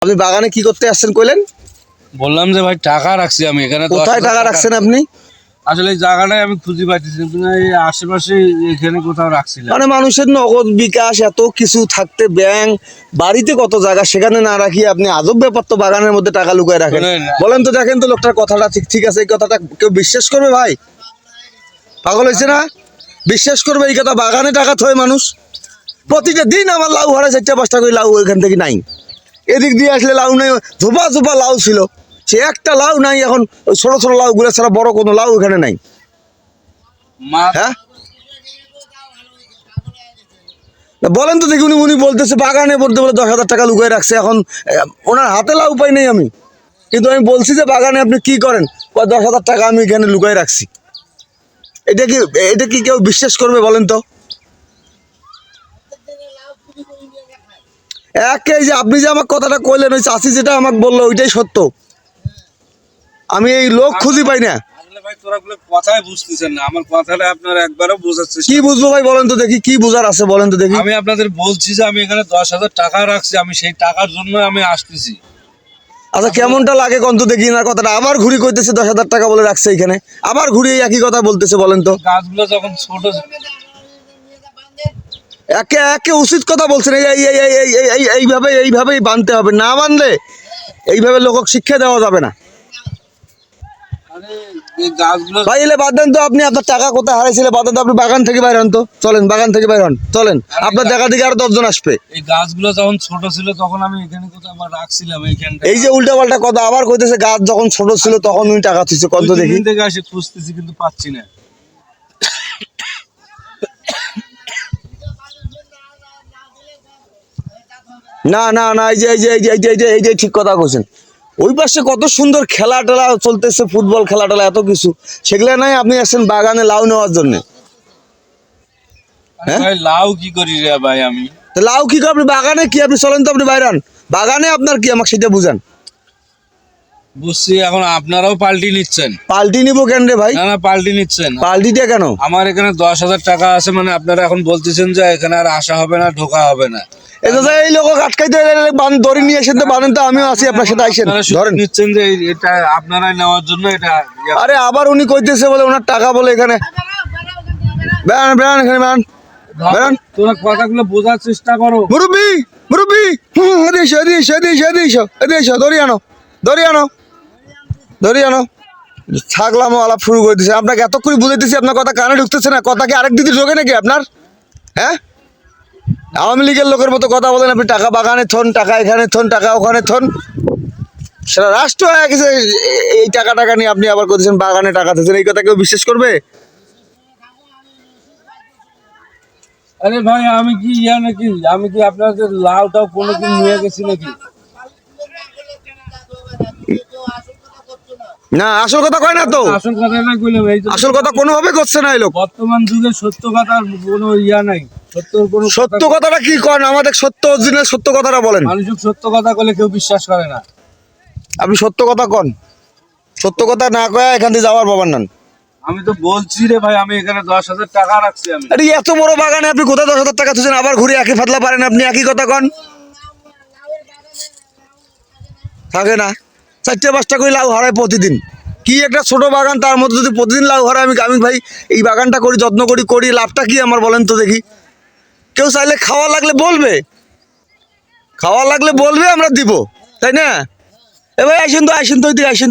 আপনি বাগানে কি করতে আসছেন কইলেন? বললাম যে ভাই টাকা রাখছি আমি এখানে। কোথায় টাকা রাখছেন আপনি? আসলে এই জায়গাটাই আমি খুঁজে পাইতেছি না, এই আশেপাশে এখানে কোথাও রাখছিলাম। মানে মানুষের নগদ বিকাশ এত কিছু থাকতে ব্যাংক বাড়িতে কত জায়গা, সেখানে না রাখি আপনি আজব ব্যাপার তো বাগানের মধ্যে টাকা লুকায় রাখেন। শোনেন, বলেন তো, দেখেন তো লোকটার কথাটা ঠিক ঠিক আছে? এই কথাটা কেউ বিশ্বাস করবে ভাই? পাগল হয়েছে না? বিশ্বাস করবে এই কথা? বাগানে টাকা থয় মানুষ। প্রতিটা দিন আমার লাউ হারায় 4-5টা করে লাউ এখান থেকে নাই। এদিক দিয়ে আসলে লাউ নেই, ধোপা ধোপা লাউ ছিল, সে একটা লাউ নাই এখন। ওই ছোট ছোট লাউ গুলো ছাড়া বড় কোনো লাউ এখানে নাই। হ্যাঁ বলেন তো দেখি, উনি বলতেছে বাগানে পড়তে বলে 10,000 টাকা লুকিয়ে রাখছে। এখন ওনার হাতে লাউ পাই নেই আমি, কিন্তু আমি বলছি যে বাগানে আপনি কি করেন? 10,000 টাকা আমি এখানে লুকিয়ে রাখছি। এটা কি কেউ বিশ্বাস করবে বলেন তো? এই যে আপনি যে আমার কথাটা কইলেন, ওই চাষি যেটা আমাকে বললো ওইটাই সত্য। আমি এই লোক খুঁজি পাই না। ভাই তোরা কথাই বুঝতেছেন না আমার কথাটা, আপনারা একবারও বোঝাচ্ছে। কি বুঝবো ভাই বলেন তো দেখি, কি বুঝার আছে বলেন তো দেখি? আমি আপনাদের বলছি যে আমি এখানে 10,000 টাকা রাখছি, আমি সেই টাকার জন্য আমি আসতেছি। আচ্ছা কেমনটা লাগে কোন তো দেখি না কথাটা? আবার ঘুরি কইতেছে 10,000 টাকা বলে রাখছে এখানে, আবার ঘুরি একই কথা বলতেছে। বলেন তো, গাছগুলো যখন ছোট একে একে উচিত কথা বলছেন। এইভাবেই বানতে হবে, না বানলে এইভাবে লোক শিক্ষা দেওয়া যাবে না গাছগুলো ভাই। এলে বাদ দেন তো, আপনি আপনার টাকা কোথায় হারাইছিল বাদ দেন তো। আপনি বাগান থেকে বাইর হন তো, চলেন বাগান থেকে বাইর হন, চলেন। আপনার দেখা দিকে আরো 10 জন আসবে। এই গাছগুলো যখন ছোট ছিল তখন আমি এখানে কোথাও আবার রাখছিলাম এইখানটা। এই যে উল্টা পাল্টা কথা আবার কইতেছে, গাছ যখন ছোট ছিল তখন উনি টাকা দিচ্ছে। কত দেখি থেকে আসে খুঁজতেছি কিন্তু পাচ্ছি না। না না না, এই যে ঠিক কথা কইছেন। ওই পাশে কত সুন্দর খেলা টেলা চলতেছে, ফুটবল খেলা টেলা এত কিছু, সেগুলা নাই। আপনি আসছেন বাগানে লাউ নেওয়ার জন্য। ভাই লাউ কি করি রে ভাই আমি? লাউ কি আপনি বাগানে কি? আপনি চলেন তো, আপনি বাইরান বাগানে আপনার কি আমাকে সেটা বুঝান। বুঝছি, এখন আপনারাও পাল্টি নিচ্ছেন। পাল্টি নিব কেন রে ভাই? না না, পাল্টি নিচ্ছেন। পাল্টিটা কেন? আমার এখানে 10,000 টাকা আছে, মানে আপনারা এখন বলতেছেন যে এখানে আর আসা হবে না, ঢোকা হবে না। এই লোক আটকাইতে দড়ি নিয়ে এসেন তো, বানেন তো, আমিও আছি আপনার সাথে, আইসেন ধরেন। নিচ্ছেন যে এটা আপনারাই নেওয়ার জন্য এটা। আরে আবার উনি কইতেছে বলে ওনার টাকা বলে এখানে। বেড়ান বেড়ান এখানে বেড়ান বেড়ান। তোরা কথাগুলো বোঝার চেষ্টা করো। মুরব্বি মুরব্বি, এদিকে দড়ি আনো, দড়ি আনো, দড়ি আনো। থাকলাম আলাপ শুরু করে দিচ্ছে। আপনাকে এত করে বুঝাইতেছি, আপনার কথা কানে ঢুকতেছে না। কথা কি আরেক দিদি ঢোকে নাকি আপনার? হ্যাঁ, আওয়ামী লীগের লোকের মতো কথা বলেন আপনি। টাকা বাগানে থন, টাকা এখানে থন, টাকা ওখানে থন, সেটা রাষ্ট্র হয়ে গেছে। এই টাকা নিয়ে আপনি আবার করতেছেন বাগানে টাকা দিচ্ছেন। এই কথা কেউ বিশ্বাস করবে? আরে ভাই আমি কি নাকি, আমি কি আপনাদের লাউটাও কোনোদিন নিয়ে গেছি নাকি? না, আসল কথা কয় না তো। আসল কথা না কইলাম, এই আসল কথা কোনোভাবে করছে না এই লোক। বর্তমান যুগে সত্য কথার কোনো নাই। সত্য কথাটা কি করেন? আমাদের সত্য অরিজিনাল সত্য কথাটা বলেন। মানুষ সত্য কথা বলে কেউ বিশ্বাস করে না। আপনি সত্য কথা কন, সত্য কথা না কয়ে এখান থেকে যাওয়ার বাবার নান। আমি তো বলছি রে ভাই, আমি এখানে 10,000 টাকা রাখছি। আমি আরে এত বড় বাগানে আপনি কোথায় 10,000 টাকা তুলছেন? আবার ঘুরে একই ফাতলা পারেন আপনি, একই কথা কন। থাকে না, 4-5টা করে লাউ হারায় প্রতিদিন। কি একটা ছোট বাগান, তার মধ্যে যদি প্রতিদিন লাউ হারায়। আমি ভাই এই বাগানটা করি, যত্ন করি লাভটা কি আমার বলেন তো দেখি? কেউ চাইলে খাওয়া লাগলে বলবে, আমরা দিব, তাই না? এ ভাই আইসেন তো, এদিকে আইসেন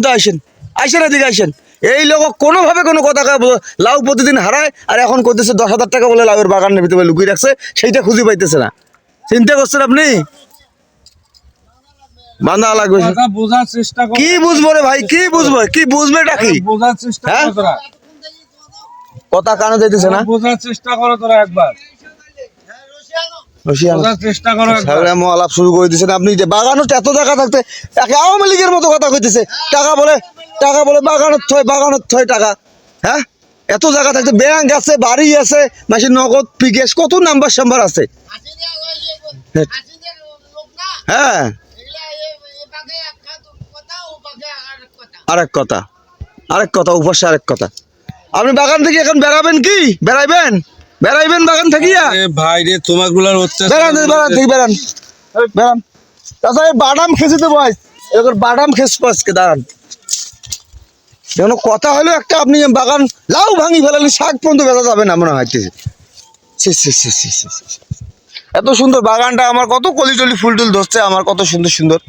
এদিকে আইসেন। এই লোক কোনোভাবে কোনো কথা লাউ প্রতিদিন হারায়, আর এখন করতেছে 10,000 টাকা বলে লাউয়ের বাগানের ভিতরে লুকিয়ে রাখছে, সেইটা খুঁজে পাইতেছে না। চিন্তা করছেন আপনি? বান্ধা লাগবে। বোঝার চেষ্টা করো। কি বুঝবো রে ভাই? কি বুঝবে এটা কি? বোঝার চেষ্টা করো তোরা। কথা কানে যাইতেছে না। বোঝার চেষ্টা করো তোরা একবার। চেষ্টা করো। আলাপ শুরু করে দিচ্ছেন আপনি। যে বাগানো এত টাকা থাকতে একে আওয়ামী লীগের মতো কথা কইতেছে। টাকা বলে বাগানত থয় টাকা। হ্যাঁ, এত জায়গা থাকতে ব্যাংক আছে, বাড়ি আছে, মাসির নগদ পিকেশ কত নাম্বার আছে। হ্যাঁ, আরেক কথা উপাসে আরেক কথা। আপনি বাগান থেকে এখন বেড়াবেন কি? বেড়াইবেন বাগান থেকে? ভাই রে, তোমার গুলার বেড়ান। তাছাড়া এই বাদাম খেয়েছি তো ভাই, এবার বাদাম খেস আজকে দাঁড়ান। যেন কথা হলো একটা, আপনি বাগান লাউ ভাঙি ফেলালে শাক পর্যন্ত বেচা যাবে না মনে হয়। ছি, ছি, ছি, ছি, ছি, ছি। এত সুন্দর বাগানটা আমার, কত কলি টলি ফুল টুল ধরছে আমার, কত সুন্দর সুন্দর।